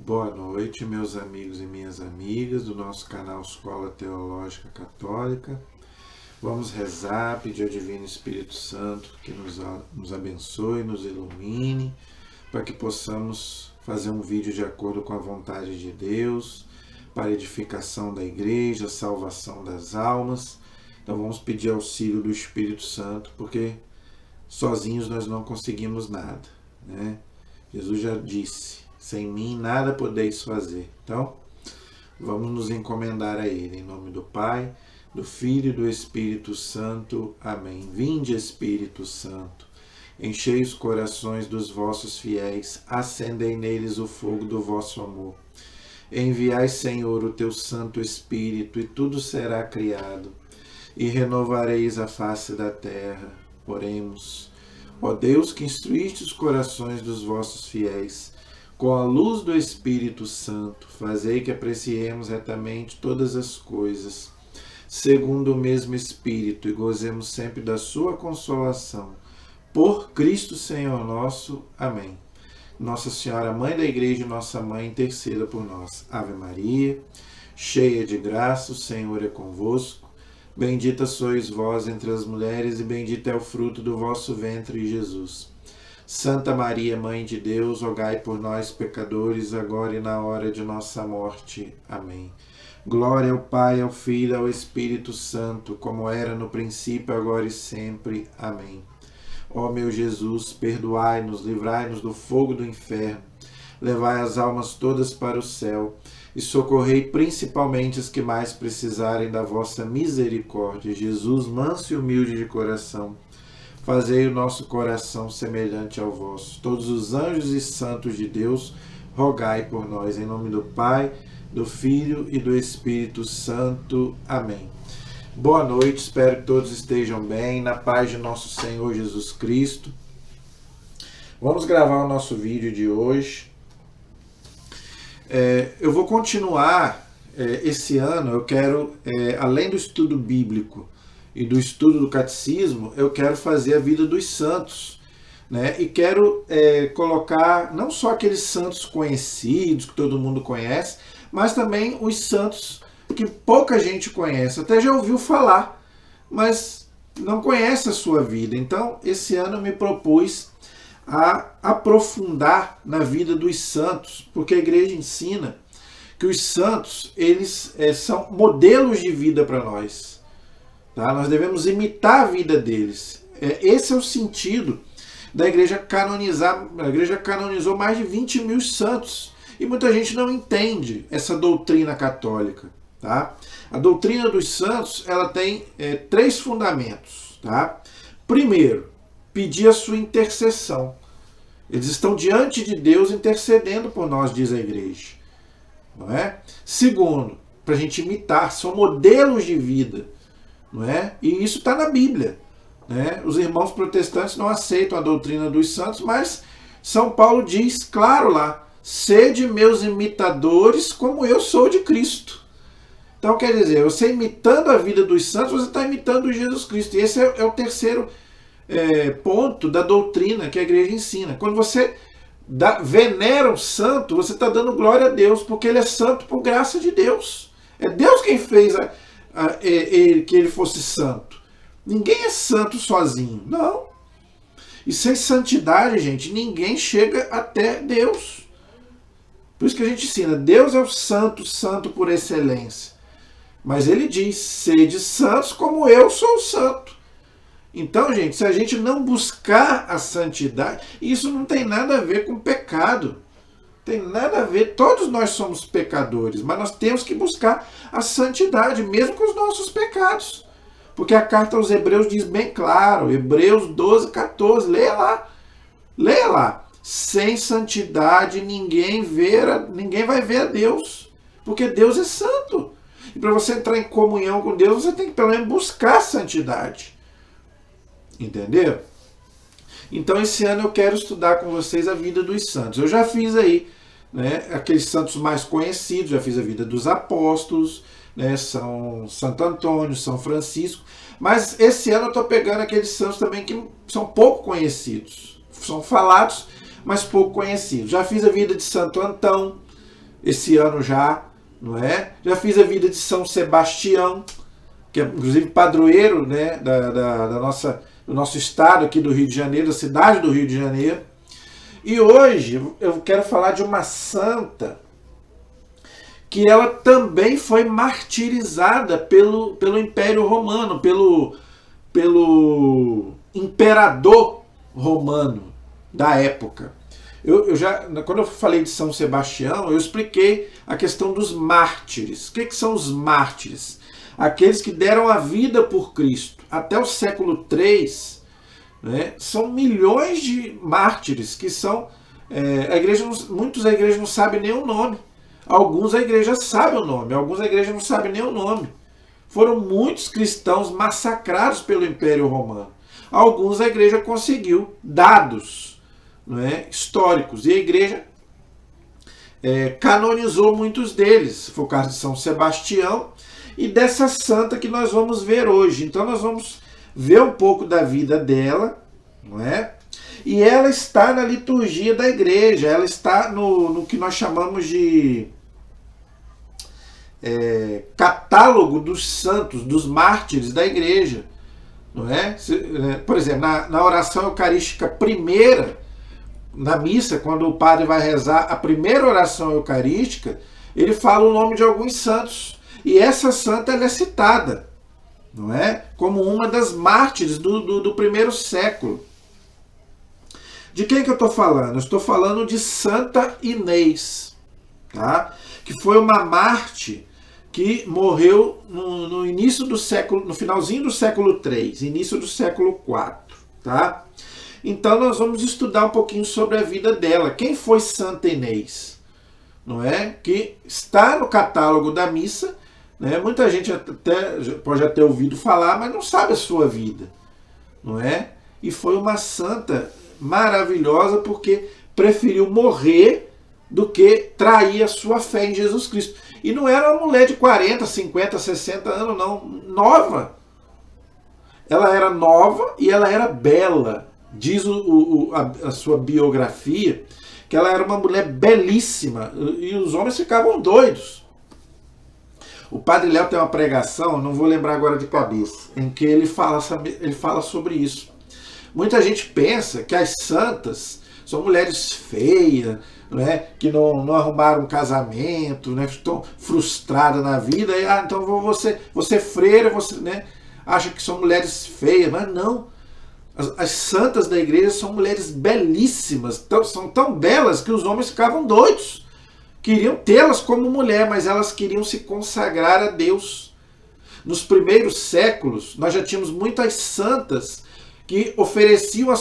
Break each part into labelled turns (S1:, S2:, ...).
S1: Boa noite, meus amigos e minhas amigas do nosso canal Escola Teológica Católica. Vamos rezar, pedir ao Divino Espírito Santo que nos abençoe, nos ilumine, para que possamos fazer um vídeo de acordo com a vontade de Deus, para a edificação da igreja, salvação das almas. Então vamos pedir auxílio do Espírito Santo, porque sozinhos nós não conseguimos nada, né? Jesus já disse: sem mim nada podeis fazer. Então, vamos nos encomendar a Ele. Em nome do Pai, do Filho e do Espírito Santo. Amém. Vinde, Espírito Santo, enchei os corações dos vossos fiéis, acendei neles o fogo do vosso amor. Enviai, Senhor, o teu Santo Espírito, e tudo será criado, e renovareis a face da terra. Oremos. Ó Deus, que instruíste os corações dos vossos fiéis, com a luz do Espírito Santo, fazei que apreciemos retamente todas as coisas, segundo o mesmo Espírito, e gozemos sempre da sua consolação. Por Cristo Senhor nosso. Amém. Nossa Senhora, Mãe da Igreja, nossa Mãe, interceda por nós. Ave Maria, cheia de graça, o Senhor é convosco. Bendita sois vós entre as mulheres, e bendito é o fruto do vosso ventre, Jesus. Santa Maria, Mãe de Deus, rogai por nós, pecadores, agora e na hora de nossa morte. Amém. Glória ao Pai, ao Filho e ao Espírito Santo, como era no princípio, agora e sempre. Amém. Ó meu Jesus, perdoai-nos, livrai-nos do fogo do inferno, levai as almas todas para o céu, e socorrei principalmente as que mais precisarem da vossa misericórdia. Jesus, manso e humilde de coração, fazei o nosso coração semelhante ao vosso. Todos os anjos e santos de Deus, rogai por nós. Em nome do Pai, do Filho e do Espírito Santo. Amém. Boa noite, espero que todos estejam bem, na paz de nosso Senhor Jesus Cristo. Vamos gravar o nosso vídeo de hoje. Eu vou continuar esse ano. Eu quero, além do estudo bíblico e do estudo do catecismo, eu quero fazer a vida dos santos, né? E quero colocar não só aqueles santos conhecidos, que todo mundo conhece, mas também os santos que pouca gente conhece, até já ouviu falar, mas não conhece a sua vida. Então, esse ano eu me propus a aprofundar na vida dos santos, porque a igreja ensina que os santos, eles são modelos de vida para nós. Tá? Nós devemos imitar a vida deles. Esse é o sentido da igreja canonizar. A igreja canonizou mais de 20 mil santos, e muita gente não entende essa doutrina católica. Tá? A doutrina dos santos, ela tem 3 fundamentos. Tá? Primeiro, pedir a sua intercessão. Eles estão diante de Deus intercedendo por nós, diz a igreja. Não é? Segundo, para a gente imitar, são modelos de vida. Não é? E isso está na Bíblia. Né? Os irmãos protestantes não aceitam a doutrina dos santos, mas São Paulo diz, claro lá, sede meus imitadores como eu sou de Cristo. Então quer dizer, você imitando a vida dos santos, você está imitando Jesus Cristo. E esse é o terceiro ponto da doutrina que a igreja ensina. Quando você venera um santo, você está dando glória a Deus, porque ele é santo por graça de Deus. É Deus quem fez que ele fosse santo. Ninguém é santo sozinho, não. E sem santidade, gente, ninguém chega até Deus. Por isso que a gente ensina, Deus é o santo, santo por excelência. Mas ele diz, sede santos como eu sou santo. Então, gente, se a gente não buscar a santidade, isso não tem nada a ver com pecado. Tem nada a ver, todos nós somos pecadores, mas nós temos que buscar a santidade, mesmo com os nossos pecados. Porque a carta aos Hebreus diz bem claro, Hebreus 12, 14, leia lá. Leia lá. Sem santidade ninguém vai ver a Deus, porque Deus é santo. E para você entrar em comunhão com Deus, você tem que pelo menos buscar a santidade. Entenderam? Então esse ano eu quero estudar com vocês a vida dos santos. Eu já fiz aí, né, aqueles santos mais conhecidos, já fiz a vida dos apóstolos, né, São Santo Antônio, São Francisco, mas esse ano eu estou pegando aqueles santos também que são pouco conhecidos, são falados, mas pouco conhecidos. Já fiz a vida de Santo Antão, esse ano já, não é? Já fiz a vida de São Sebastião, que é inclusive padroeiro, né, do nosso estado aqui do Rio de Janeiro, da cidade do Rio de Janeiro. E hoje eu quero falar de uma santa que ela também foi martirizada pelo Império Romano, pelo imperador romano da época. Quando eu falei de São Sebastião, eu expliquei a questão dos mártires. O que são os mártires? Aqueles que deram a vida por Cristo. Até o século III, né, são milhões de mártires que são... muitos a igreja não sabe nem o nome. Alguns a igreja sabe o nome, alguns a igreja não sabe nem o nome. Foram muitos cristãos massacrados pelo Império Romano. Alguns a igreja conseguiu dados, né, históricos, e a igreja canonizou muitos deles. Foi o caso de São Sebastião e dessa santa que nós vamos ver hoje. Então nós vamos ver um pouco da vida dela, não é? E ela está na liturgia da igreja, ela está no que nós chamamos de catálogo dos santos, dos mártires da igreja, não é? Por exemplo, na oração eucarística primeira, na missa, quando o padre vai rezar a primeira oração eucarística, ele fala o nome de alguns santos, e essa santa ela é citada, não é? Como uma das mártires do primeiro século. De quem que eu estou falando? Eu estou falando de Santa Inês, tá? Que foi uma mártir que morreu no início do século, no finalzinho do século III, início do século IV, tá? Então nós vamos estudar um pouquinho sobre a vida dela. Quem foi Santa Inês? Não é? Que está no catálogo da missa, né? Muita gente até pode até ouvido falar, mas não sabe a sua vida, não é? E foi uma santa maravilhosa porque preferiu morrer do que trair a sua fé em Jesus Cristo. E não era uma mulher de 40, 50, 60 anos, não. Nova. Ela era nova e ela era bela. Diz a sua biografia que ela era uma mulher belíssima e os homens ficavam doidos. O Padre Léo tem uma pregação, não vou lembrar agora de cabeça, em que ele fala sobre isso. Muita gente pensa que as santas são mulheres feias, né, que não arrumaram um casamento, né, estão frustradas na vida, e então você freira, você, né, acha que são mulheres feias, mas não. As santas da igreja são mulheres belíssimas, são tão belas que os homens ficavam doidos. Queriam tê-las como mulher, mas elas queriam se consagrar a Deus. Nos primeiros séculos, nós já tínhamos muitas santas que ofereciam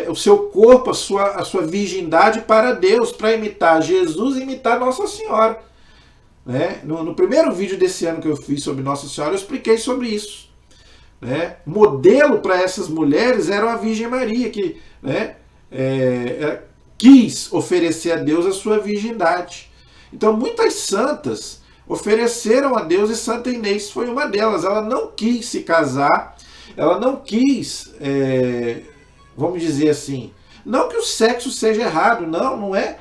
S1: o seu corpo, a sua virgindade para Deus, para imitar Jesus e imitar Nossa Senhora. Né? No primeiro vídeo desse ano que eu fiz sobre Nossa Senhora, eu expliquei sobre isso. Né? Modelo para essas mulheres era a Virgem Maria, que, né, quis oferecer a Deus a sua virgindade. Então muitas santas ofereceram a Deus e Santa Inês foi uma delas. Ela não quis se casar, ela não quis, vamos dizer assim, não que o sexo seja errado, não é.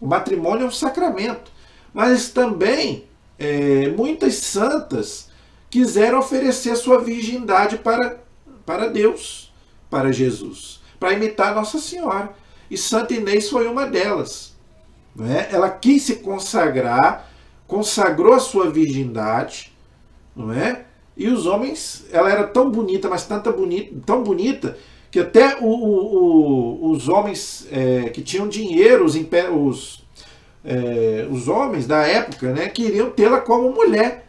S1: O matrimônio é um sacramento. Mas também muitas santas quiseram oferecer a sua virgindade para Deus, para Jesus, para imitar Nossa Senhora. E Santa Inês foi uma delas. Né? Ela quis se consagrar, consagrou a sua virgindade, não é? E os homens, ela era tão bonita, mas tão bonita, que até os homens que tinham dinheiro, os homens da época, né, queriam tê-la como mulher.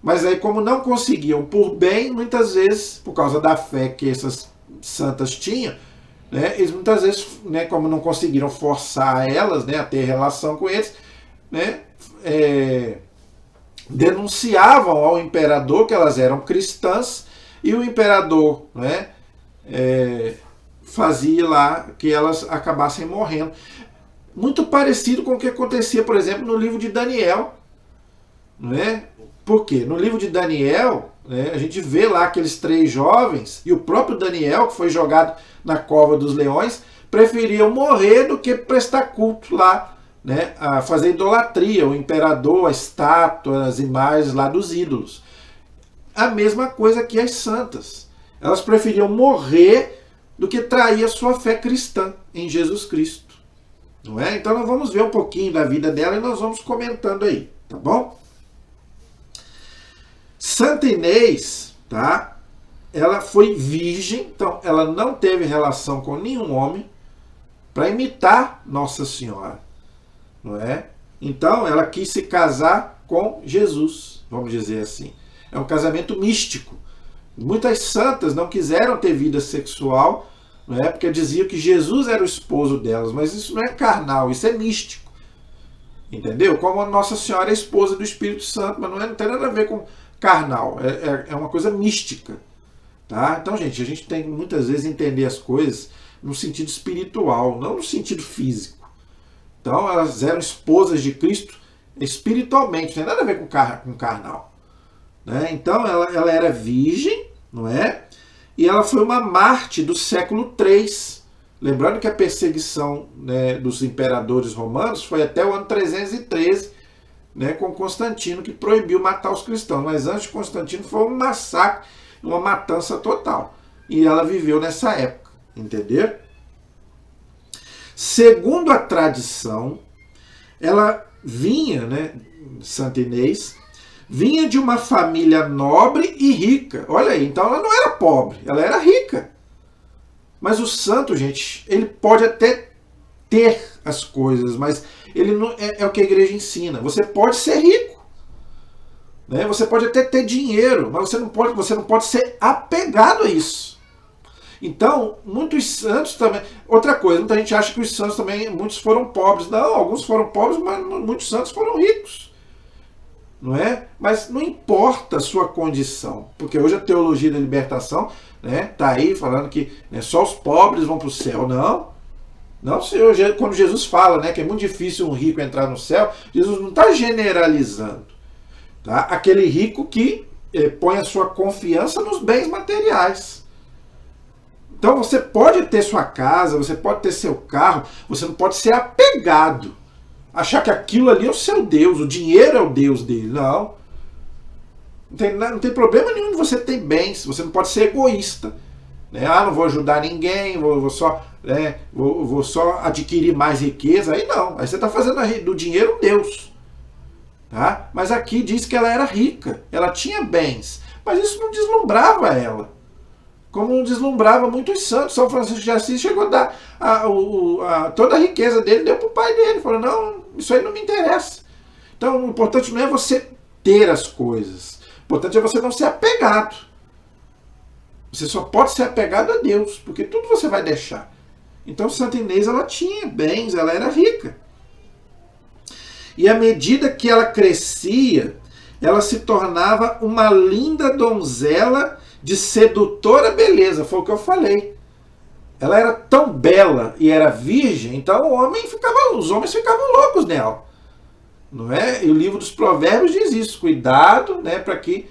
S1: Mas aí, como não conseguiam por bem, muitas vezes, por causa da fé que essas santas tinham, né, eles muitas vezes, né, como não conseguiram forçar elas, né, a ter relação com eles, né, denunciavam ao imperador que elas eram cristãs, e o imperador, né, fazia lá que elas acabassem morrendo. Muito parecido com o que acontecia, por exemplo, no livro de Daniel. Né? Por quê? No livro de Daniel, né, a gente vê lá aqueles 3 jovens, e o próprio Daniel, que foi jogado na cova dos leões, preferiam morrer do que prestar culto lá né, a fazer idolatria, o imperador, a estátua, as imagens lá dos ídolos. A mesma coisa que as santas. Elas preferiam morrer do que trair a sua fé cristã em Jesus Cristo. Não é? Então nós vamos ver um pouquinho da vida dela e nós vamos comentando aí, tá bom? Santa Inês, tá? Ela foi virgem, então ela não teve relação com nenhum homem para imitar Nossa Senhora, não é? Então ela quis se casar com Jesus, vamos dizer assim. É um casamento místico. Muitas santas não quiseram ter vida sexual, não é? Porque diziam que Jesus era o esposo delas, mas isso não é carnal, isso é místico. Entendeu? Como a Nossa Senhora é esposa do Espírito Santo, mas não tem nada a ver com carnal, é uma coisa mística. Tá? Então, gente, a gente tem que muitas vezes entender as coisas no sentido espiritual, não no sentido físico. Então, elas eram esposas de Cristo espiritualmente, não tem nada a ver com carnal. Né? Então, ela era virgem, não é? E ela foi uma mártir do século III. Lembrando que a perseguição, né, dos imperadores romanos foi até o ano 313, né, com Constantino, que proibiu matar os cristãos. Mas antes de Constantino foi um massacre, uma matança total. E ela viveu nessa época, entendeu? Segundo a tradição, ela vinha, né, Santa Inês, vinha de uma família nobre e rica. Olha aí, então ela não era pobre, ela era rica. Mas o santo, gente, ele pode até ter as coisas, mas ele não é o que a igreja ensina. Você pode ser rico, né? Você pode até ter dinheiro, mas você não pode ser apegado a isso. Então, muitos santos também... Outra coisa, muita gente acha que os santos também, muitos foram pobres. Não, alguns foram pobres, mas muitos santos foram ricos. Não é? Mas não importa a sua condição, porque hoje a teologia da libertação, né, tá aí falando que, né, só os pobres vão para o céu. Não, Senhor, quando Jesus fala, né, que é muito difícil um rico entrar no céu, Jesus não está generalizando. Tá? Aquele rico que põe a sua confiança nos bens materiais. Então você pode ter sua casa, você pode ter seu carro, você não pode ser apegado. Achar que aquilo ali é o seu Deus, o dinheiro é o Deus dele. Não. Não tem problema nenhum de você ter bens, você não pode ser egoísta. Né? Não vou ajudar ninguém, vou só adquirir mais riqueza. Aí não, aí você está fazendo do dinheiro um Deus. Tá? Mas aqui diz que ela era rica, ela tinha bens, mas isso não deslumbrava ela. Como não deslumbrava muitos santos. São Francisco de Assis chegou a dar toda a riqueza dele, deu para o pai dele. Falou, não, isso aí não me interessa. Então o importante não é você ter as coisas. O importante é você não ser apegado. Você só pode ser apegado a Deus, porque tudo você vai deixar. Então Santa Inês, ela tinha bens, ela era rica. E à medida que ela crescia, ela se tornava uma linda donzela de sedutora beleza, foi o que eu falei. Ela era tão bela e era virgem, então os homens ficavam loucos nela. Não é? E o livro dos Provérbios diz isso, cuidado, né, para que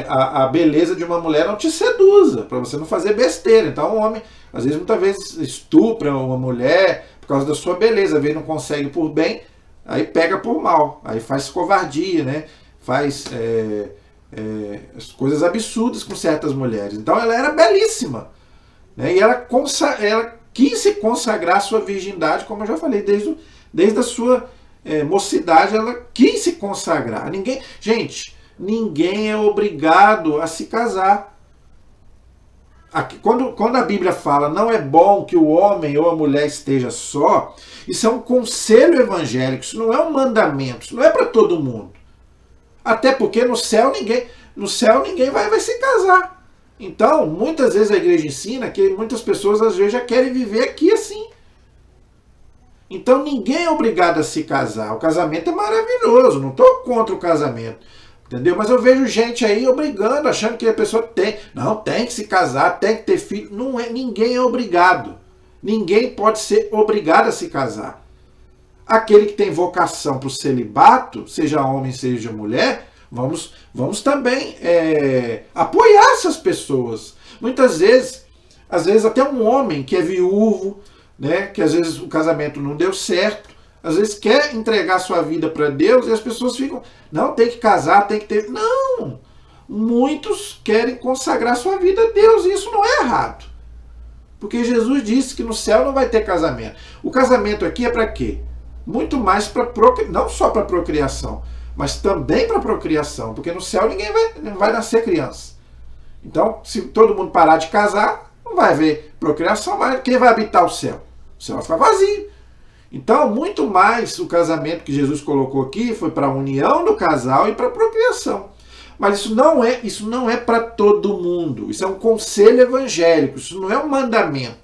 S1: a beleza de uma mulher não te seduza, para você não fazer besteira. Então o homem, às vezes, muitas vezes estupra uma mulher por causa da sua beleza, às vezes não consegue por bem, aí pega por mal, aí faz covardia, né, faz... as coisas absurdas com certas mulheres. Então ela era belíssima, né? E ela quis se consagrar à sua virgindade, como eu já falei, desde a sua mocidade ela quis se consagrar. Ninguém é obrigado a se casar. Aqui, quando a Bíblia fala não é bom que o homem ou a mulher esteja só, isso é um conselho evangélico, isso não é um mandamento, isso não é para todo mundo. Até porque no céu ninguém vai se casar. Então, muitas vezes a igreja ensina que muitas pessoas às vezes já querem viver aqui assim. Então ninguém é obrigado a se casar. O casamento é maravilhoso, não estou contra o casamento. Entendeu? Mas eu vejo gente aí obrigando, achando que a pessoa tem que se casar, tem que ter filho. Não é, ninguém é obrigado. Ninguém pode ser obrigado a se casar. Aquele que tem vocação para o celibato, seja homem, seja mulher, vamos também apoiar essas pessoas. Muitas vezes, às vezes até um homem que é viúvo, né, que às vezes o casamento não deu certo, às vezes quer entregar sua vida para Deus e as pessoas ficam, não, tem que casar, tem que ter... Não! Muitos querem consagrar sua vida a Deus e isso não é errado. Porque Jesus disse que no céu não vai ter casamento. O casamento aqui é para quê? Muito mais para não só para procriação, mas também para procriação, porque no céu ninguém não vai nascer criança. Então, se todo mundo parar de casar, não vai haver procriação, mas quem vai habitar o céu? O céu vai ficar vazio. Então, muito mais o casamento que Jesus colocou aqui foi para a união do casal e para a procriação. Mas isso não é para todo mundo. Isso é um conselho evangélico, isso não é um mandamento.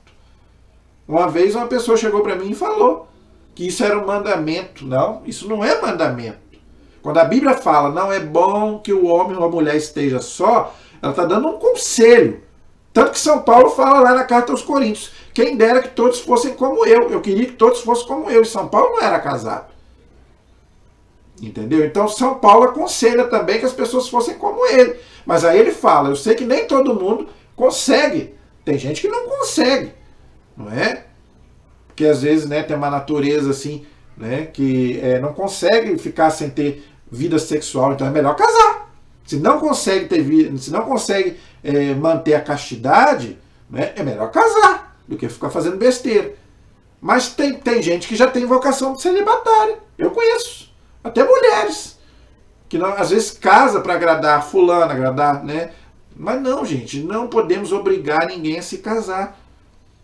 S1: Uma vez uma pessoa chegou para mim e falou que isso era um mandamento. Não, isso não é mandamento. Quando a Bíblia fala não é bom que o homem ou a mulher esteja só, ela está dando um conselho. Tanto que São Paulo fala lá na carta aos Coríntios, quem dera que todos fossem como eu queria que todos fossem como eu. E São Paulo não era casado. Entendeu? Então São Paulo aconselha também que as pessoas fossem como ele. Mas aí ele fala, eu sei que nem todo mundo consegue. Tem gente que não consegue. Não é? Porque às vezes, né, tem uma natureza assim, né, que não consegue ficar sem ter vida sexual. Então é melhor casar. Se não consegue ter vida, se não consegue manter a castidade, né, é melhor casar do que ficar fazendo besteira. Mas tem gente que já tem vocação de celibatária. Eu conheço. Até mulheres, que não, às vezes casa para agradar fulano, agradar, né? Mas não, gente, não podemos obrigar ninguém a se casar.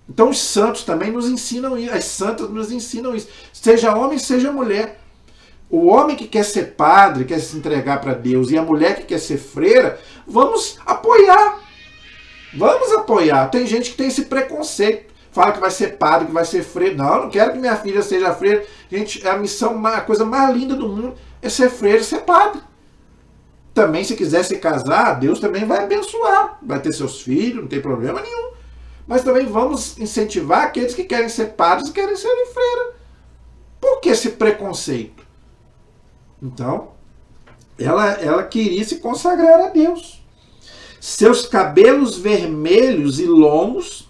S1: Então os santos também nos ensinam isso, as santas nos ensinam isso. Seja homem, seja mulher. O homem que quer ser padre, quer se entregar para Deus, e a mulher que quer ser freira, vamos apoiar. Vamos apoiar. Tem gente que tem esse preconceito. Fala que vai ser padre, que vai ser freira. Não, eu não quero que minha filha seja freira. Gente, a missão, a coisa mais linda do mundo é ser freira e ser padre. Também, se quiser se casar, Deus também vai abençoar. Vai ter seus filhos, não tem problema nenhum. Mas também vamos incentivar aqueles que querem ser padres e querem ser freira. Por que esse preconceito? Então, ela queria se consagrar a Deus. Seus cabelos vermelhos e longos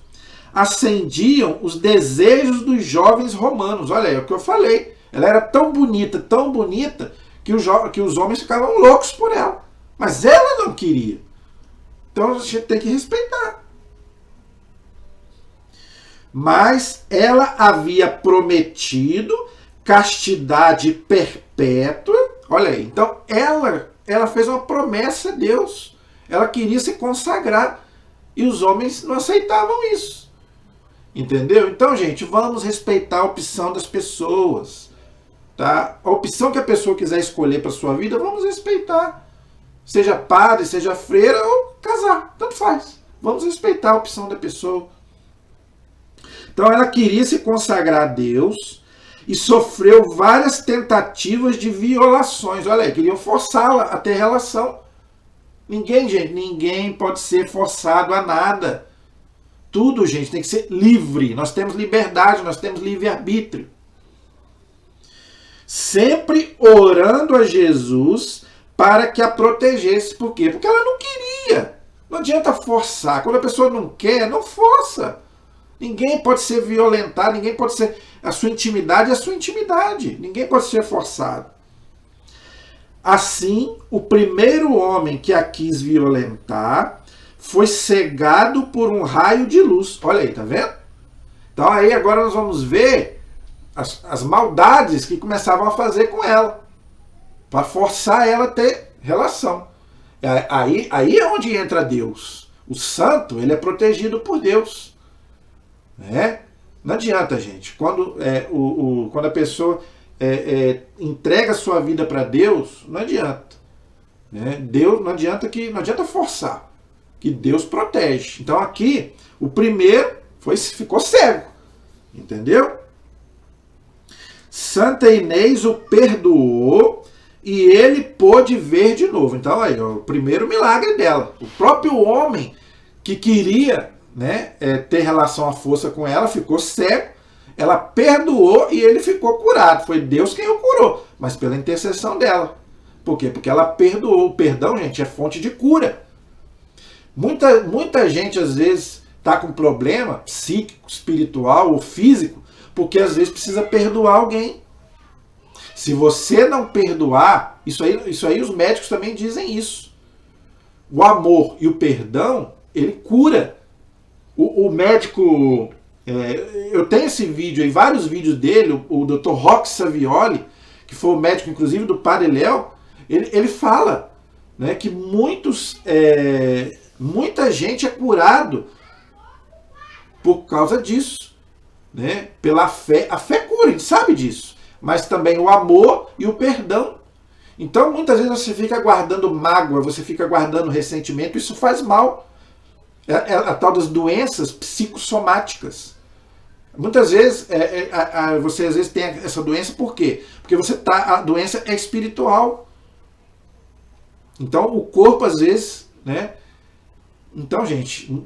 S1: acendiam os desejos dos jovens romanos. Olha aí, é o que eu falei. Ela era tão bonita, que os homens ficavam loucos por ela. Mas ela não queria. Então a gente tem que respeitar. Mas ela havia prometido castidade perpétua. Olha aí, então ela fez uma promessa a Deus. Ela queria se consagrar. E os homens não aceitavam isso. Entendeu? Então, gente, vamos respeitar a opção das pessoas. Tá? A opção que a pessoa quiser escolher para sua vida, vamos respeitar. Seja padre, seja freira ou casar. Tanto faz. Vamos respeitar a opção da pessoa. Então, ela queria se consagrar a Deus e sofreu várias tentativas de violações. Olha aí, queriam forçá-la a ter relação. Ninguém pode ser forçado a nada. Tudo, gente, tem que ser livre. Nós temos liberdade, nós temos livre-arbítrio. Sempre orando a Jesus para que a protegesse. Por quê? Porque ela não queria. Não adianta forçar. Quando a pessoa não quer, não força. Ninguém pode ser violentado, ninguém pode ser... A sua intimidade é a sua intimidade. Ninguém pode ser forçado. Assim, o primeiro homem que a quis violentar foi cegado por um raio de luz. Olha aí, tá vendo? Então aí agora nós vamos ver as maldades que começavam a fazer com ela. Para forçar ela a ter relação. Aí é onde entra Deus. O santo, ele é protegido por Deus. Né? Não adianta, gente. Quando a pessoa entrega a sua vida para Deus, não adianta. Né? Deus não adianta forçar. Que Deus protege. Então aqui, o primeiro ficou cego. Entendeu? Santa Inês o perdoou e ele pôde ver de novo. Então aí, ó, o primeiro milagre dela. O próprio homem que queria, né, ter relação à força com ela, ficou cego. Ela perdoou e ele ficou curado. Foi Deus quem o curou, mas pela intercessão dela. Por quê? Porque ela perdoou. O perdão, gente, é fonte de cura. Muita gente, às vezes, está com problema psíquico, espiritual ou físico, porque às vezes precisa perdoar alguém. Se você não perdoar, isso aí os médicos também dizem isso. O amor e o perdão, ele cura. O médico, eu tenho esse vídeo aí, vários vídeos dele, o Dr. Roque Savioli, que foi o médico, inclusive, do Padre Léo, ele fala, né, que muita gente é curado por causa disso, né? Pela fé. A fé cura, a gente sabe disso. Mas também o amor e o perdão. Então, muitas vezes você fica guardando mágoa, você fica guardando ressentimento, isso faz mal. É a tal das doenças psicossomáticas. Muitas vezes, você às vezes tem essa doença, por quê? Porque a doença é espiritual. Então, o corpo, às vezes, né? Então, gente,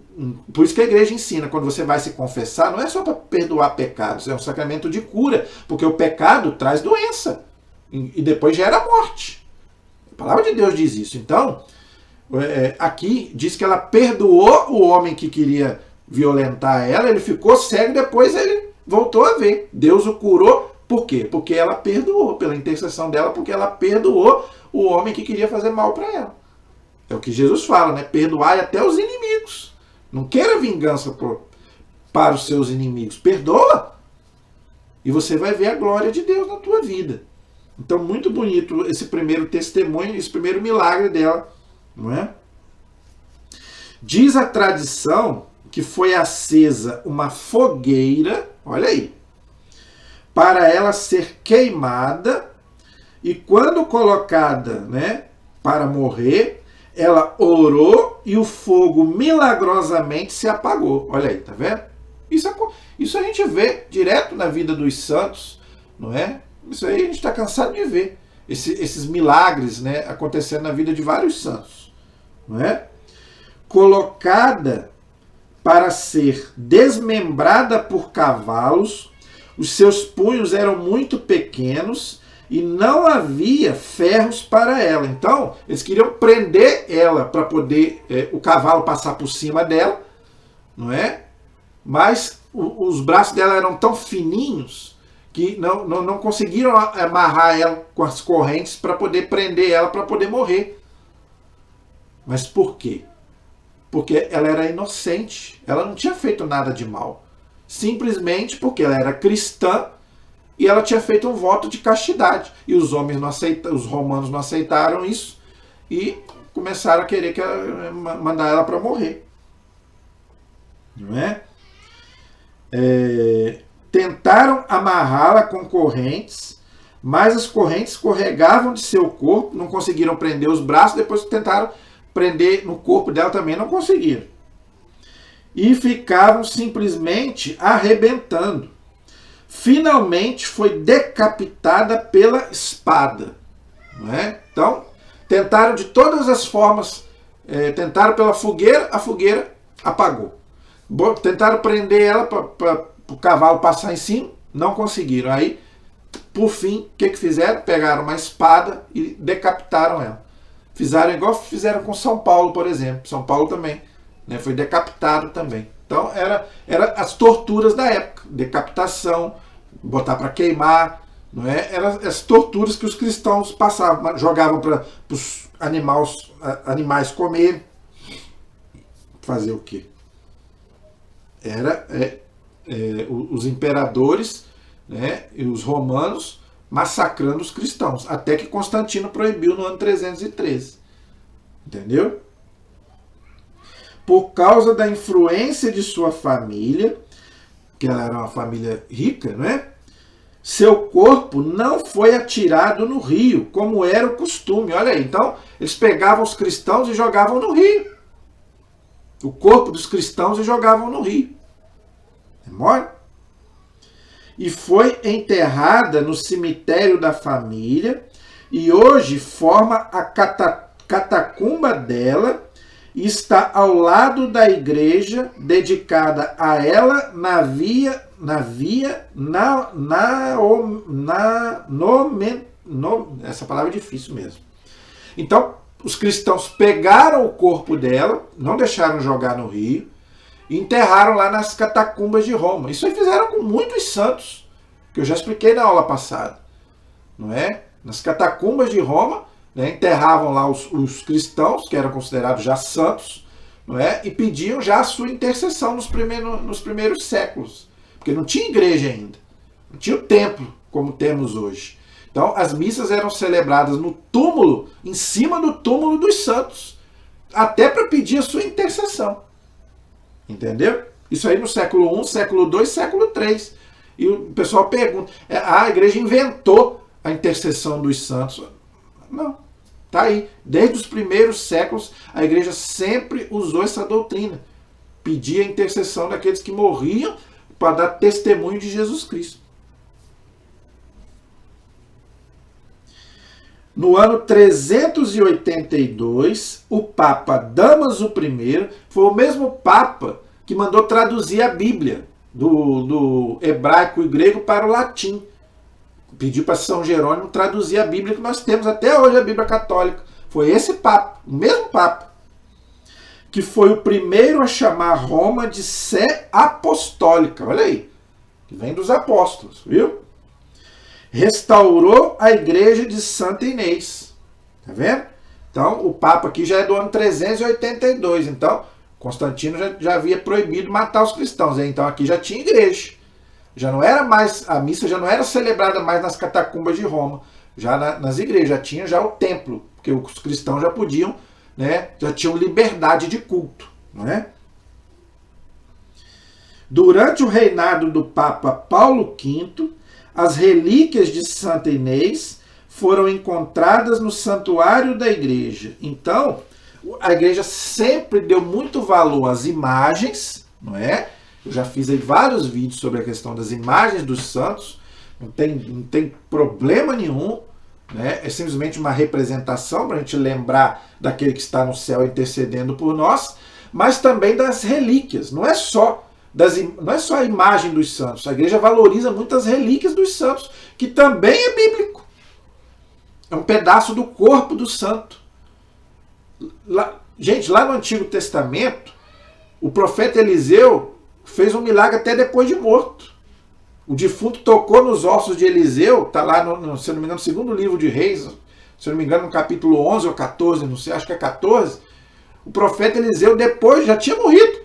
S1: por isso que a igreja ensina, quando você vai se confessar, não é só para perdoar pecados, é um sacramento de cura, porque o pecado traz doença e depois gera morte. A palavra de Deus diz isso. Então, aqui diz que ela perdoou o homem que queria violentar ela, ele ficou cego e depois ele voltou a ver. Deus o curou, por quê? Porque ela perdoou, pela intercessão dela, porque ela perdoou o homem que queria fazer mal para ela. É o que Jesus fala, né? Perdoai até os inimigos. Não queira vingança para os seus inimigos. Perdoa e você vai ver a glória de Deus na tua vida. Então, muito bonito esse primeiro testemunho, esse primeiro milagre dela, não é? Diz a tradição que foi acesa uma fogueira, olha aí, para ela ser queimada e quando colocada, né, para morrer, ela orou e o fogo milagrosamente se apagou. Olha aí, tá vendo? Isso a gente vê direto na vida dos santos, não é? Isso aí a gente está cansado de ver. Esses milagres, né, acontecendo na vida de vários santos. Não é? Colocada para ser desmembrada por cavalos, os seus punhos eram muito pequenos e não havia ferros para ela. Então, eles queriam prender ela para poder o cavalo passar por cima dela, não é? Mas os braços dela eram tão fininhos que não conseguiram amarrar ela com as correntes para poder prender ela para poder morrer. Mas por quê? Porque ela era inocente, ela não tinha feito nada de mal. Simplesmente porque ela era cristã e ela tinha feito um voto de castidade. E os homens os romanos não aceitaram isso e começaram a querer mandar ela para morrer. Não é? Tentaram amarrá-la com correntes, mas as correntes escorregavam de seu corpo, não conseguiram prender os braços, depois tentaram prender no corpo dela também, não conseguiram. E ficavam simplesmente arrebentando. Finalmente foi decapitada pela espada. Não é? Então, tentaram de todas as formas, tentaram pela fogueira, a fogueira apagou. Tentaram prender ela para o cavalo passar em cima, não conseguiram. Aí, por fim, o que fizeram? Pegaram uma espada e decapitaram ela. Fizeram igual fizeram com São Paulo, por exemplo. São Paulo também, né, foi decapitado também. Então, era as torturas da época. Decapitação, botar para queimar, não é? Eram as torturas que os cristãos passavam, jogavam para os animais comer. Fazer o quê? Os imperadores, né, e os romanos massacrando os cristãos, até que Constantino proibiu no ano 313. Entendeu? Por causa da influência de sua família, que ela era uma família rica, né? Seu corpo não foi atirado no rio, como era o costume. Olha aí, então eles pegavam os cristãos e jogavam no rio. O corpo dos cristãos e jogavam no rio. É mole? E foi enterrada no cemitério da família e hoje forma a catacumba dela e está ao lado da igreja dedicada a ela essa palavra é difícil mesmo. Então, os cristãos pegaram o corpo dela, não deixaram jogar no rio, e enterraram lá nas catacumbas de Roma. Isso aí fizeram com muitos santos, que eu já expliquei na aula passada. não é? Nas catacumbas de Roma, né, enterravam lá os cristãos, que eram considerados já santos, não é? E pediam já a sua intercessão nos primeiros séculos, porque não tinha igreja ainda, não tinha o templo como temos hoje. Então as missas eram celebradas no túmulo, em cima do túmulo dos santos, até para pedir a sua intercessão. Entendeu? Isso aí no século I, século II, século III. E o pessoal pergunta, a igreja inventou a intercessão dos santos. Não, tá aí. Desde os primeiros séculos, a igreja sempre usou essa doutrina. Pedia a intercessão daqueles que morriam para dar testemunho de Jesus Cristo. No ano 382, o Papa Damaso I foi o mesmo Papa que mandou traduzir a Bíblia do hebraico e grego para o latim. Pediu para São Jerônimo traduzir a Bíblia que nós temos até hoje, a Bíblia Católica. Foi esse Papa, o mesmo Papa, que foi o primeiro a chamar Roma de Sé Apostólica. Olha aí, que vem dos apóstolos, viu? Restaurou a igreja de Santa Inês. Tá vendo? Então, o Papa aqui já é do ano 382. Então, Constantino já havia proibido matar os cristãos. Então, aqui já tinha igreja. Já não era mais, a missa já não era celebrada mais nas catacumbas de Roma. Já nas igrejas, já tinha já o templo. Porque os cristãos já podiam, né, já tinham liberdade de culto. Não é? Durante o reinado do Papa Paulo V, as relíquias de Santa Inês foram encontradas no santuário da igreja. Então, a igreja sempre deu muito valor às imagens, não é? Eu já fiz aí vários vídeos sobre a questão das imagens dos santos, não tem problema nenhum, né? É simplesmente uma representação para a gente lembrar daquele que está no céu intercedendo por nós, mas também das relíquias, não é só a imagem dos santos. A igreja valoriza muito as relíquias dos santos, que também é bíblico. É um pedaço do corpo do santo. Gente, lá no Antigo Testamento, o profeta Eliseu fez um milagre até depois de morto. O defunto tocou nos ossos de Eliseu, está lá, se eu não me engano, no segundo livro de Reis, se eu não me engano, no capítulo 11 ou 14, não sei, acho que é 14. O profeta Eliseu depois já tinha morrido.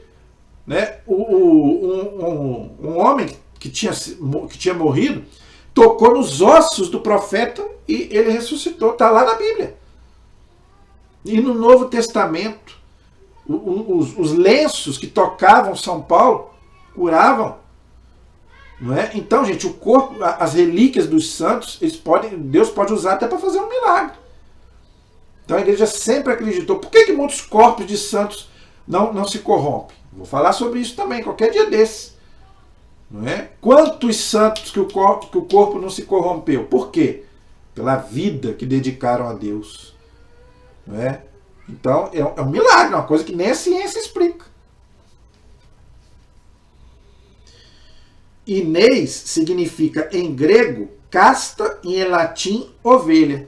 S1: Né? Um homem que tinha morrido tocou nos ossos do profeta e ele ressuscitou. Está lá na Bíblia. E no Novo Testamento, os lenços que tocavam São Paulo curavam. Não é? Então, gente, o corpo, as relíquias dos santos, Deus pode usar até para fazer um milagre. Então a igreja sempre acreditou. Por que muitos corpos de santos não se corrompem? Vou falar sobre isso também, qualquer dia desse. Não é? Quantos santos que o corpo não se corrompeu? Por quê? Pela vida que dedicaram a Deus. Não é? Então, é um milagre, uma coisa que nem a ciência explica. Inês significa, em grego, casta e em latim, ovelha.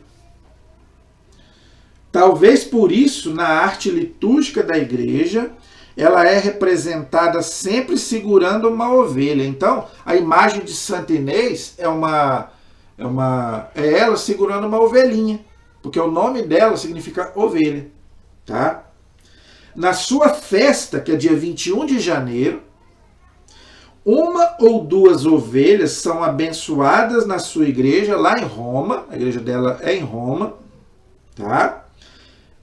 S1: Talvez por isso, na arte litúrgica da igreja, ela é representada sempre segurando uma ovelha. Então, a imagem de Santa Inês é ela segurando uma ovelhinha, porque o nome dela significa ovelha. Tá? Na sua festa, que é dia 21 de janeiro, uma ou duas ovelhas são abençoadas na sua igreja, lá em Roma. A igreja dela é em Roma. Tá?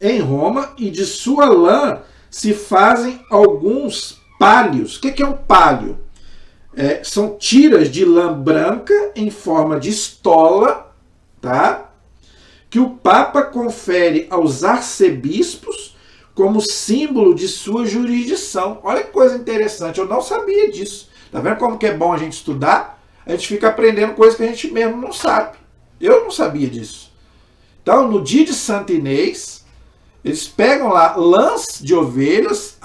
S1: Em Roma, e de sua lã se fazem alguns palhos. O que é um palho? São tiras de lã branca em forma de estola, tá? Que o Papa confere aos arcebispos como símbolo de sua jurisdição. Olha que coisa interessante, eu não sabia disso. Tá vendo como que é bom a gente estudar? A gente fica aprendendo coisas que a gente mesmo não sabe. Eu não sabia disso. Então, no dia de Santa Inês, eles pegam lá lãs de ovelhas,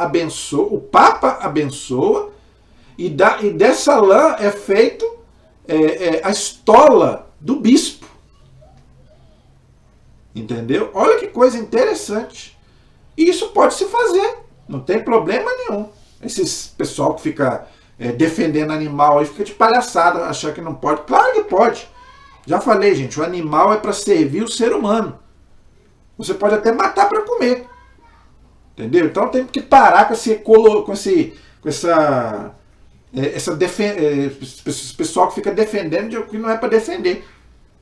S1: o Papa abençoa, e dessa lã é feito a estola do bispo. Entendeu? Olha que coisa interessante. E isso pode se fazer, não tem problema nenhum. Esses pessoal que fica defendendo animal aí fica de palhaçada, achar que não pode. Claro que pode. Já falei, gente, o animal é para servir o ser humano. Você pode até matar para comer. Entendeu? Então tem que parar com esse pessoal que fica defendendo de o que não é para defender.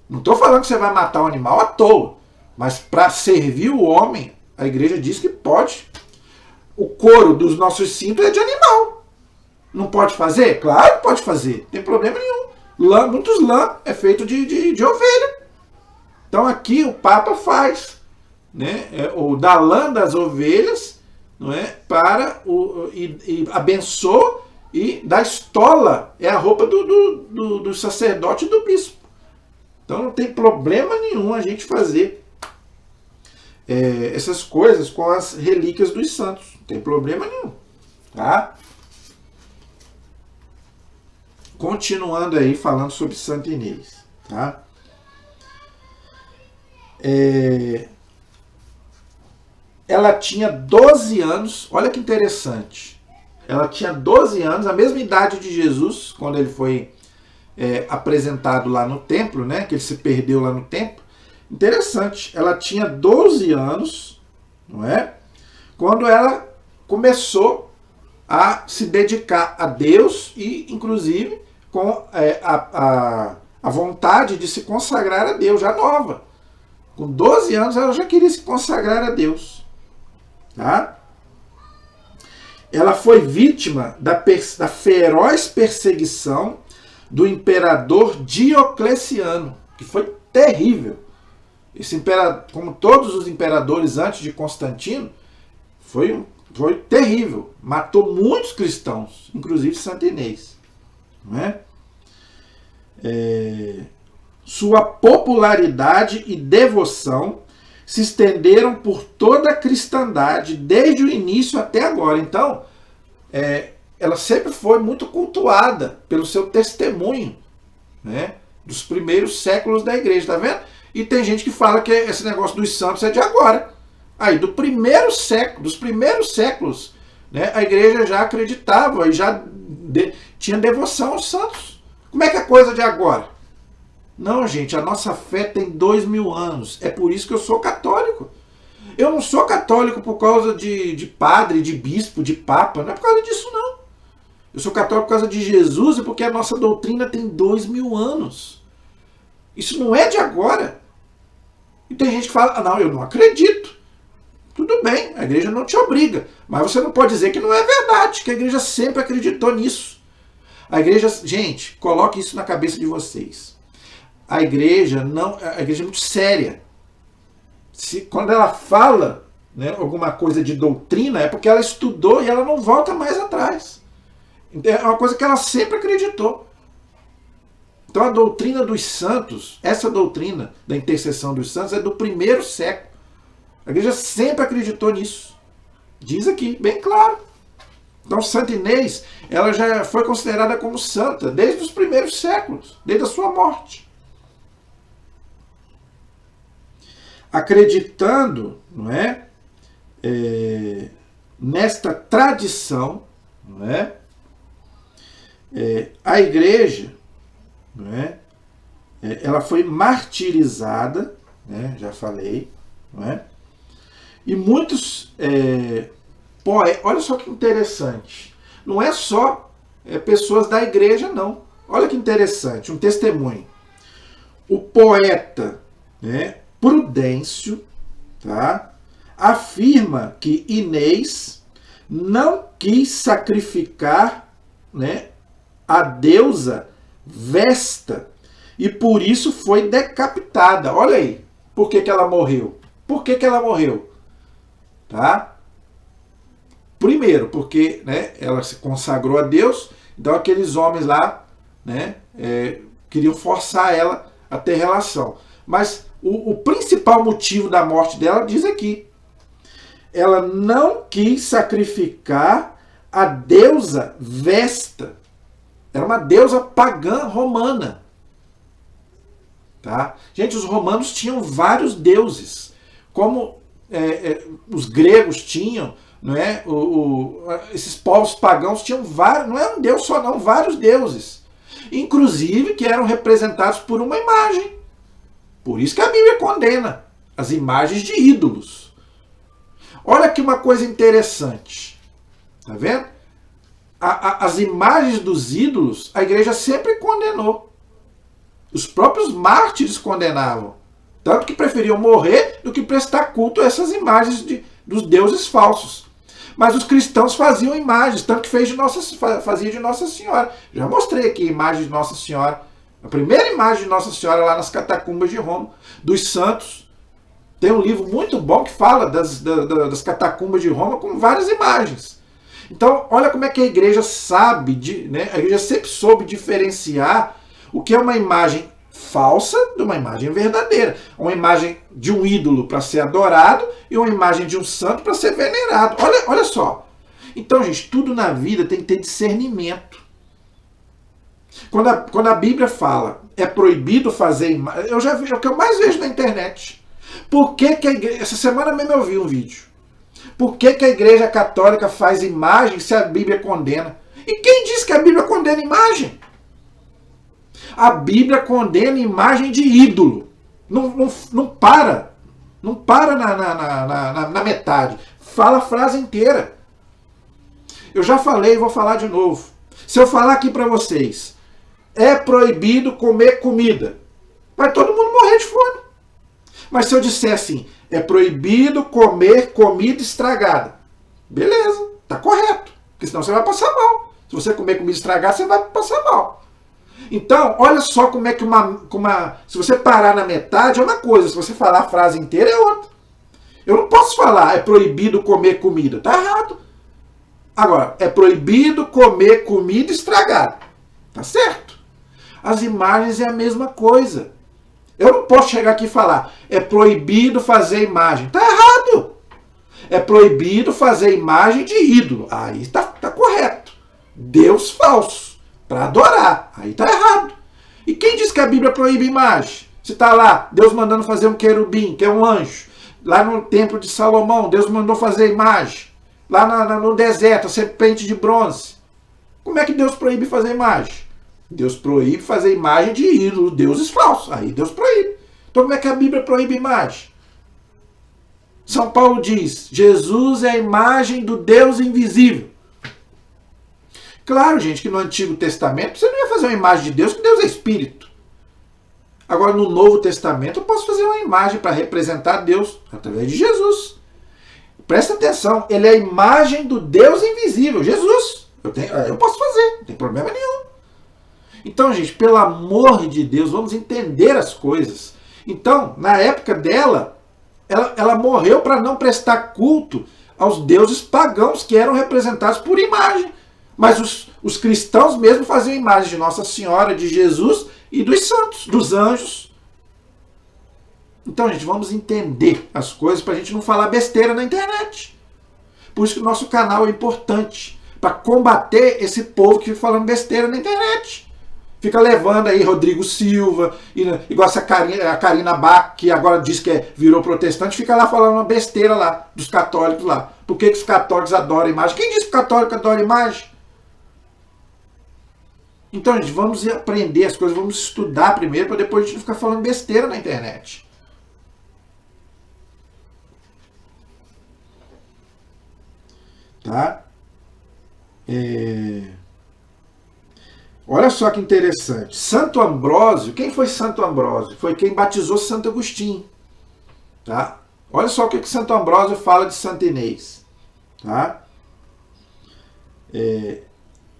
S1: Não estou falando que você vai matar o animal à toa, mas para servir o homem, a igreja diz que pode. O couro dos nossos cintos é de animal. Não pode fazer? Claro que pode fazer, não tem problema nenhum. Muitos lã é feito de ovelha. Então aqui o Papa faz, né, o da lã das ovelhas, não é, para e abençoa, e da estola é a roupa do sacerdote e do bispo. Então não tem problema nenhum a gente fazer essas coisas com as relíquias dos santos. Não tem problema nenhum. Tá? Continuando aí falando sobre Santa Inês. Tá? Ela tinha 12 anos, olha que interessante. Ela tinha 12 anos, a mesma idade de Jesus, quando ele foi apresentado lá no templo, né? Que ele se perdeu lá no templo. Interessante, ela tinha 12 anos, não é? Quando ela começou a se dedicar a Deus e, inclusive, com a vontade de se consagrar a Deus, já nova. Com 12 anos ela já queria se consagrar a Deus. Tá? Ela foi vítima da feroz perseguição do imperador Diocleciano, que foi terrível. Esse imperador, como todos os imperadores antes de Constantino, foi terrível. Matou muitos cristãos, inclusive Santa Inês. Não é? Sua popularidade e devoção se estenderam por toda a cristandade, desde o início até agora. Então, ela sempre foi muito cultuada pelo seu testemunho, né, dos primeiros séculos da igreja, tá vendo? E tem gente que fala que esse negócio dos santos é de agora. Aí, dos primeiros séculos, né, a igreja já acreditava e já tinha devoção aos santos. Como é que é coisa de agora? Não, gente, a nossa fé tem 2000 anos. É por isso que eu sou católico. Eu não sou católico por causa de padre, de bispo, de papa. Não é por causa disso, não. Eu sou católico por causa de Jesus e porque a nossa doutrina tem 2000 anos. Isso não é de agora. E tem gente que fala, não, eu não acredito. Tudo bem, a igreja não te obriga. Mas você não pode dizer que não é verdade, que a igreja sempre acreditou nisso. A igreja, gente, coloque isso na cabeça de vocês. A igreja é muito séria. Quando ela fala, né, alguma coisa de doutrina, é porque ela estudou e ela não volta mais atrás. É uma coisa que ela sempre acreditou. Então a doutrina dos santos, essa doutrina da intercessão dos santos é do primeiro século. A igreja sempre acreditou nisso. Diz aqui, bem claro. Então Santa Inês, ela já foi considerada como santa desde os primeiros séculos, desde a sua morte. Acreditando, não é, nesta tradição, não é, a igreja, não é, ela foi martirizada, né, já falei, não é, e muitos olha só que interessante, não é só pessoas da igreja, não. Olha que interessante, um testemunho. O poeta, né, Prudêncio, tá, afirma que Inês não quis sacrificar, né, a deusa Vesta e por isso foi decapitada. Olha aí, por que ela morreu? Por que ela morreu? Tá? Primeiro, porque, né, ela se consagrou a Deus, então aqueles homens lá, né, queriam forçar ela a ter relação. Mas o principal motivo da morte dela diz aqui. Ela não quis sacrificar a deusa Vesta. Era uma deusa pagã romana. Tá? Gente, os romanos tinham vários deuses. Como os gregos tinham, não é? Esses povos pagãos tinham vários, não é um deus só não, vários deuses. inclusive que eram representados por uma imagem. Por isso que a Bíblia condena as imagens de ídolos. Olha aqui uma coisa interessante. Tá vendo? As imagens dos ídolos, a igreja sempre condenou. Os próprios mártires condenavam. Tanto que preferiam morrer do que prestar culto a essas imagens dos deuses falsos. Mas os cristãos faziam imagens, tanto que fazia de Nossa Senhora. Já mostrei aqui a imagem de Nossa Senhora. A primeira imagem de Nossa Senhora lá nas catacumbas de Roma, dos santos. Tem um livro muito bom que fala das catacumbas de Roma com várias imagens. Então, olha como é que a igreja sabe, né? A igreja sempre soube diferenciar o que é uma imagem falsa de uma imagem verdadeira. Uma imagem de um ídolo para ser adorado e uma imagem de um santo para ser venerado. Olha só. Então, gente, tudo na vida tem que ter discernimento. Quando a Bíblia fala é proibido fazer imagem, eu já vi, é o que eu mais vejo na internet. Por que a igreja, essa semana mesmo eu vi um vídeo. Por que a igreja católica faz imagem se a Bíblia condena? E quem diz que a Bíblia condena imagem? A Bíblia condena imagem de ídolo. Não para. Não para na metade. Fala a frase inteira. Eu já falei e vou falar de novo. Se eu falar aqui para vocês, é proibido comer comida, vai todo mundo morrer de fome. Mas se eu disser assim, é proibido comer comida estragada, beleza, tá correto. Porque senão você vai passar mal. Se você comer comida estragada, você vai passar mal. Então, olha só como é que se você parar na metade é uma coisa, se você falar a frase inteira é outra. Eu não posso falar, é proibido comer comida. Tá errado. Agora, é proibido comer comida estragada. Tá certo. As imagens é a mesma coisa. Eu não posso chegar aqui e falar, é proibido fazer imagem. Tá errado. É proibido fazer imagem de ídolo. Aí tá correto. Deus falso. Para adorar. Aí tá errado. E quem diz que a Bíblia proíbe imagem? Se tá lá, Deus mandando fazer um querubim, que é um anjo. Lá no templo de Salomão, Deus mandou fazer imagem. Lá no deserto, a serpente de bronze. Como é que Deus proíbe fazer imagem? Deus proíbe fazer imagem de ídolo, deuses falsos. Aí Deus proíbe. Então como é que a Bíblia proíbe imagem? São Paulo diz, Jesus é a imagem do Deus invisível. Claro, gente, que no Antigo Testamento você não ia fazer uma imagem de Deus, que Deus é Espírito. Agora, no Novo Testamento, eu posso fazer uma imagem para representar Deus através de Jesus. Presta atenção, ele é a imagem do Deus invisível, Jesus. Eu posso fazer, não tem problema nenhum. Então, gente, pelo amor de Deus, vamos entender as coisas. Então, na época dela, ela morreu para não prestar culto aos deuses pagãos que eram representados por imagem. Mas os cristãos mesmo faziam imagem de Nossa Senhora, de Jesus e dos santos, dos anjos. Então, gente, vamos entender as coisas para a gente não falar besteira na internet. Por isso que o nosso canal é importante, para combater esse povo que fica falando besteira na internet. Fica levando aí Rodrigo Silva, igual a Karina Bach, que agora diz que virou protestante, fica lá falando uma besteira lá, dos católicos lá. Por que os católicos adoram imagem? Quem disse que o católico adora imagem? Então, gente, vamos aprender as coisas, vamos estudar primeiro, para depois a gente não ficar falando besteira na internet. Tá? Olha só que interessante. Santo Ambrósio, quem foi Santo Ambrósio? Foi quem batizou Santo Agostinho. Tá? Olha só o que Santo Ambrósio fala de Santo Inês. Tá?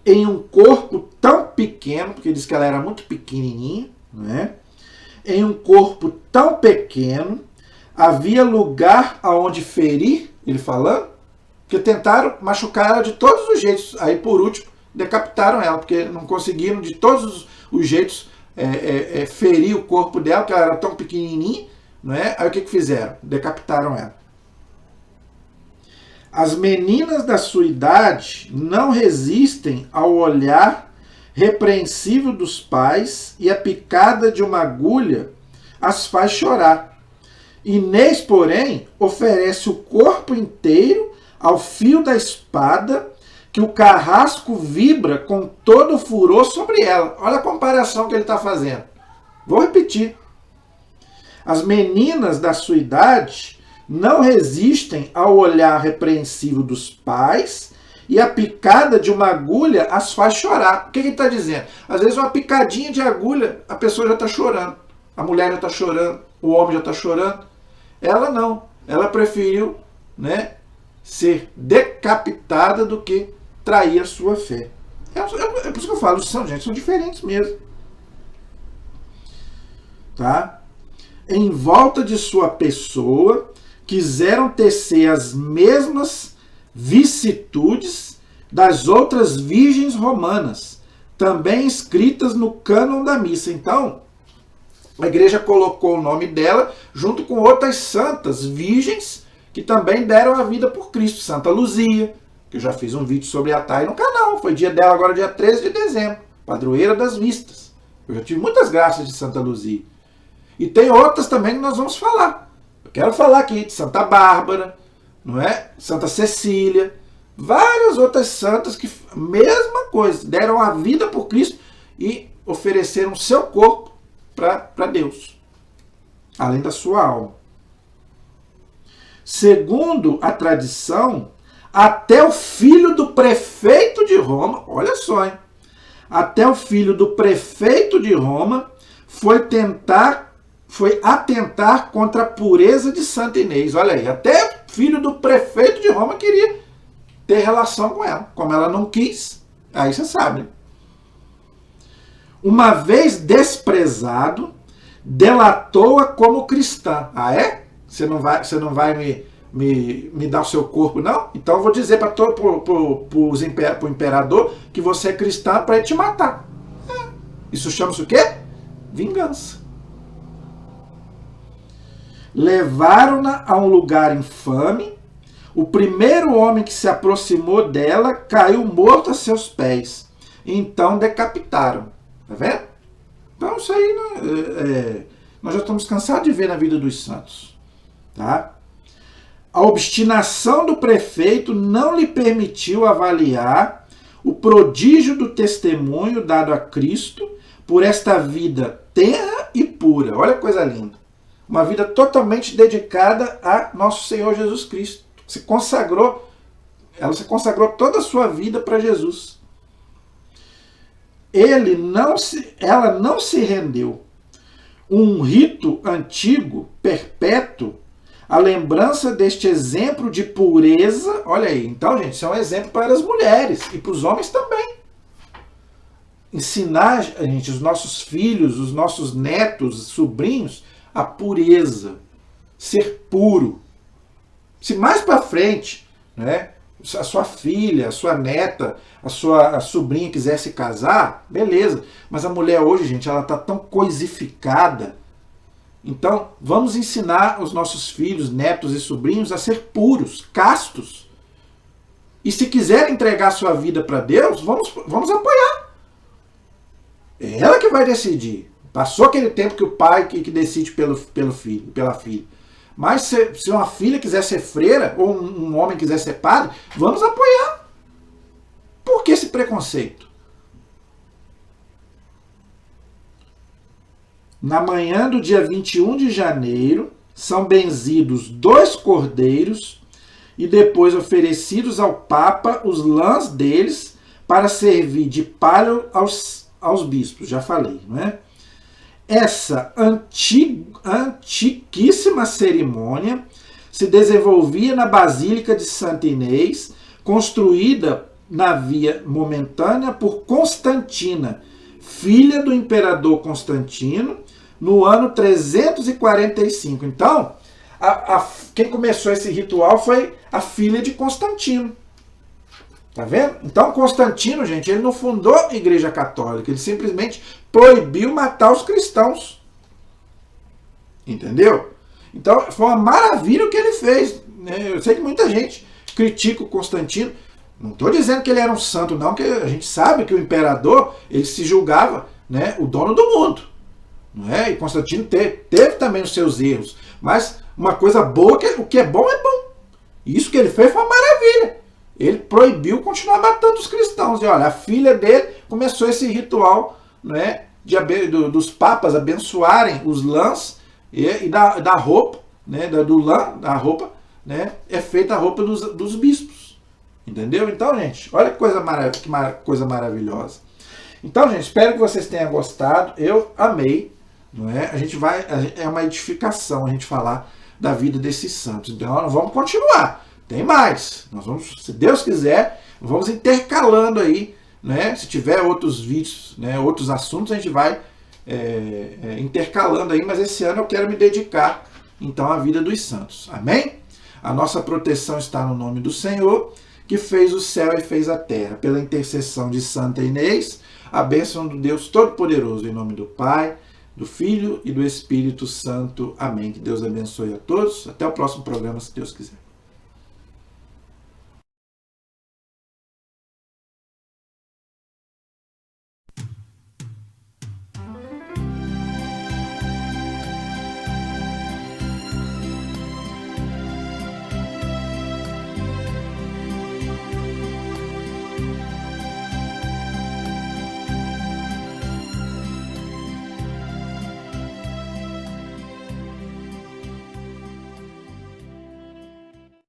S1: Em um corpo tão pequeno, porque diz que ela era muito pequenininha, né? Em um corpo tão pequeno, havia lugar aonde ferir, ele falando, que tentaram machucar ela de todos os jeitos. Aí, por último, decapitaram ela, porque não conseguiram de todos os jeitos ferir o corpo dela, porque ela era tão pequenininha, não é? Aí o que fizeram? Decapitaram ela. As meninas da sua idade não resistem ao olhar repreensível dos pais e a picada de uma agulha as faz chorar. Inês, porém, oferece o corpo inteiro ao fio da espada que o carrasco vibra com todo o furor sobre ela. Olha a comparação que ele está fazendo. Vou repetir. As meninas da sua idade não resistem ao olhar repreensível dos pais e a picada de uma agulha as faz chorar. O que ele está dizendo? Às vezes uma picadinha de agulha, a pessoa já está chorando. A mulher já está chorando, o homem já está chorando. Ela não. Ela preferiu, né, ser decapitada do que trair a sua fé. É por isso que eu falo, são diferentes mesmo. Tá? Em volta de sua pessoa, quiseram tecer as mesmas vicissitudes das outras virgens romanas, também escritas no cânon da missa. Então, a igreja colocou o nome dela junto com outras santas virgens que também deram a vida por Cristo. Santa Luzia, que eu já fiz um vídeo sobre a Thay no canal. Foi dia dela agora, dia 13 de dezembro. Padroeira das vistas. Eu já tive muitas graças de Santa Luzia. E tem outras também que nós vamos falar. Eu quero falar aqui de Santa Bárbara, não é? Santa Cecília. Várias outras santas que, mesma coisa, deram a vida por Cristo e ofereceram seu corpo para Deus. Além da sua alma. Segundo a tradição, até o filho do prefeito de Roma, olha só, hein? Até o filho do prefeito de Roma foi atentar contra a pureza de Santa Inês. Olha aí, até o filho do prefeito de Roma queria ter relação com ela. Como ela não quis, aí você sabe. Uma vez desprezado, delatou-a como cristã. Ah, é? Você não vai me dar o seu corpo, não? Então eu vou dizer para o imperador que você é cristã para ele te matar. Isso chama-se o quê? Vingança. Levaram-na a um lugar infame. O primeiro homem que se aproximou dela caiu morto a seus pés. Então decapitaram. Tá vendo? Então isso aí, né, nós já estamos cansados de ver na vida dos santos. Tá? A obstinação do prefeito não lhe permitiu avaliar o prodígio do testemunho dado a Cristo por esta vida tenra e pura. Olha que coisa linda. Uma vida totalmente dedicada a nosso Senhor Jesus Cristo. Ela se consagrou toda a sua vida para Jesus. Ela não se rendeu. Um rito antigo, perpétuo, a lembrança deste exemplo de pureza. Olha aí, então, gente, isso é um exemplo para as mulheres e para os homens também. Ensinar, gente, os nossos filhos, os nossos netos, sobrinhos, a pureza, ser puro. Se mais para frente, né, a sua filha, a sua neta, a sobrinha quiser se casar, beleza. Mas a mulher hoje, gente, ela está tão coisificada. Então, vamos ensinar os nossos filhos, netos e sobrinhos a ser puros, castos. E se quiser entregar sua vida para Deus, vamos apoiar. É ela que vai decidir. Passou aquele tempo que o pai que decide pelo filho, pela filha. Mas se uma filha quiser ser freira, ou um homem quiser ser padre, vamos apoiar. Por que esse preconceito? Na manhã do dia 21 de janeiro, são benzidos 2 cordeiros e depois oferecidos ao Papa os lãs deles para servir de palio aos bispos. Já falei, não é? Essa antiquíssima cerimônia se desenvolvia na Basílica de Santa Inês, construída na via momentânea por Constantina, filha do imperador Constantino, no ano 345. Então, quem começou esse ritual foi a filha de Constantino. Tá vendo? Então, Constantino, gente, ele não fundou a Igreja Católica, ele simplesmente proibiu matar os cristãos. Entendeu? Então, foi uma maravilha o que ele fez. Eu sei que muita gente critica o Constantino. Não estou dizendo que ele era um santo, não, que a gente sabe que o imperador, ele se julgava, né, o dono do mundo. Não é? E Constantino teve também os seus erros. Mas uma coisa boa, o que é bom é bom. E isso que ele fez foi uma maravilha. ele proibiu continuar matando os cristãos. E olha, a filha dele começou esse ritual, né, dos papas abençoarem os lãs e da roupa, né, do lã, da roupa, né, é feita a roupa dos bispos. Entendeu? Então, gente, olha que coisa maravilhosa. Então, gente, espero que vocês tenham gostado. Eu amei. Não é? É uma edificação a gente falar da vida desses santos. Então, nós vamos continuar. Tem mais. Nós vamos, se Deus quiser, vamos intercalando aí, né? Se tiver outros vídeos, né, outros assuntos, a gente vai intercalando aí, mas esse ano eu quero me dedicar, então, à vida dos santos. Amém? A nossa proteção está no nome do Senhor, que fez o céu e fez a terra. Pela intercessão de Santa Inês, a bênção do Deus Todo-Poderoso, em nome do Pai, do Filho e do Espírito Santo. Amém. Que Deus abençoe a todos. Até o próximo programa, se Deus quiser.